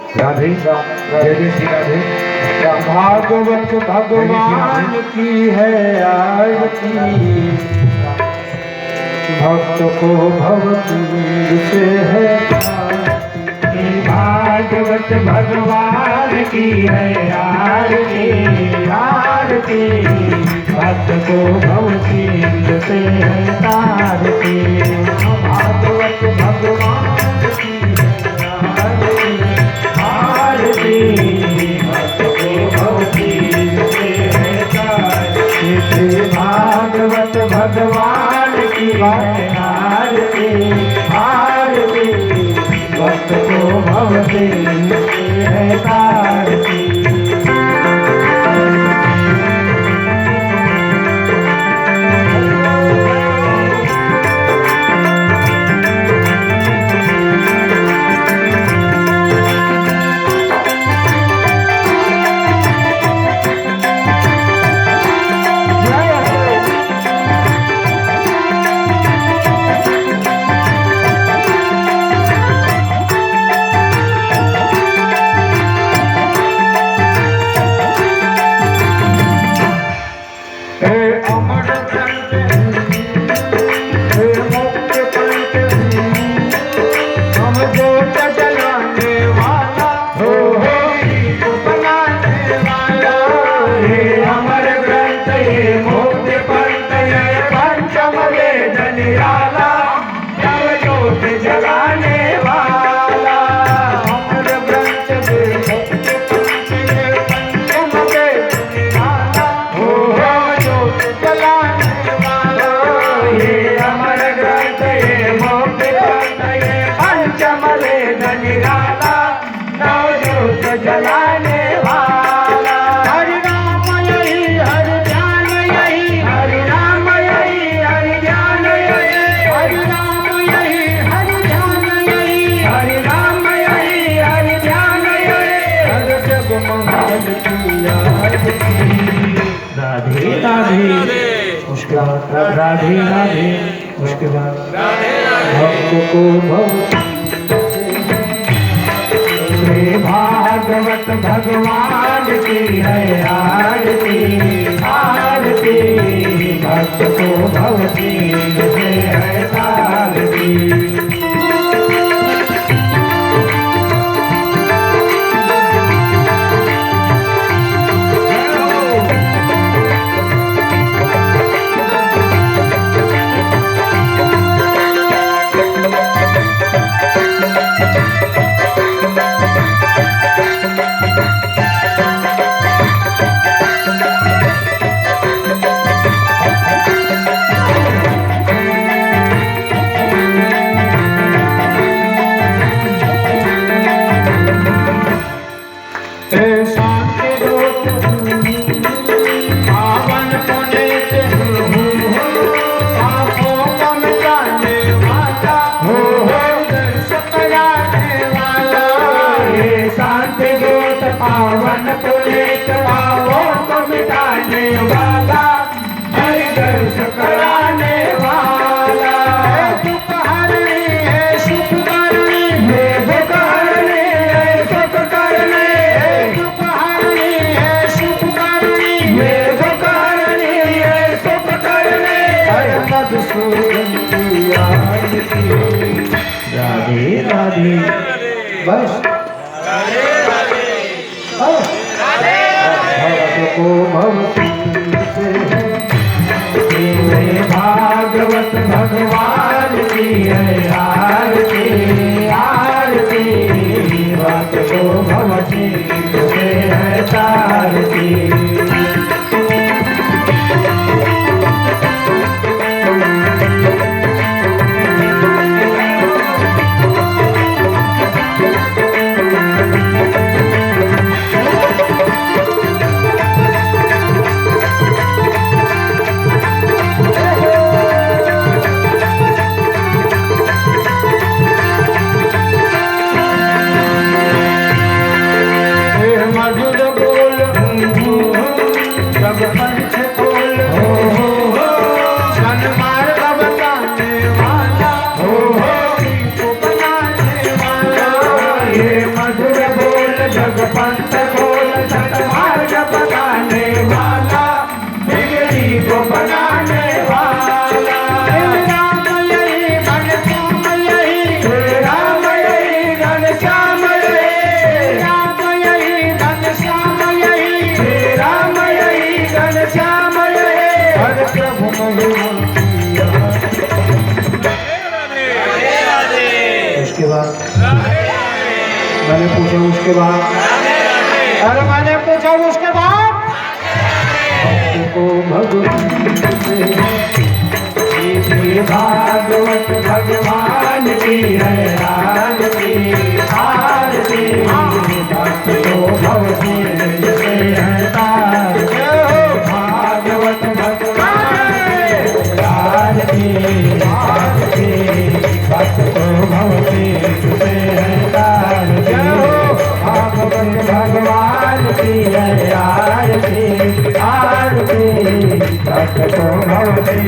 राधे जय जय श्री राधे। भागवत भगवान की है आरती, भक्त को भवतीर से है भागवत भगवान की है आरती, आरती भक्त को भवतीर से है तारती। भागवत भगवान की है आरती, भक्त को भवतीर से है तारती। भागवत भगवान की है आरती, आरती भक्त को भवतीर से है तारती। जलाने वाला हरि नाम यही हरि ध्यान यही, हरि नाम यही हरि ध्यान यही, हरि नाम यही हरि ध्यान यही, हरि नाम यही हरि ध्यान यही। हर जग मंगल किया राधे राधे, उसके बाद राधे राधे, उसके बाद भक्त को भक्त। भागवत भगवान की है आरती, आरती भक्त को भवतीर से है तारती। पावन पुनीत पापों को मिटाने वाला, हरि दर्श कराने वाला। दुख हरने है सुख करने, दुख हरने है सुख करने, दुख हरने है सुख करने, दुख हरने है सुख करने। हर मधुसूदन की आरती, राधे राधे बस को भवतीर से भागवत भगवान की है आरती, आरती भक्त को भवतीर से है तारती। मधुर बोल जगपंथ खोल सतमार्ग बताने वाला, बिगड़ी को बनाने वाला। राम यही घनश्याम यही, राम यही घनश्याम यही, राम यही घनश्याम यही, राम यही घनश्याम यही। हर प्रभु महिमा। उसके बाद मैंने पूछा उसके बाद, अरे मैंने पूछा उसके बाद, को भगवान श्री भागवत भगवान की है आरती, आरती भक्त को भवती से है तार। भागवत भगवान आरती, आरती भक्त को भवती से है तार। भागवत भगवान की है आरती, आरती भक्त को भवती।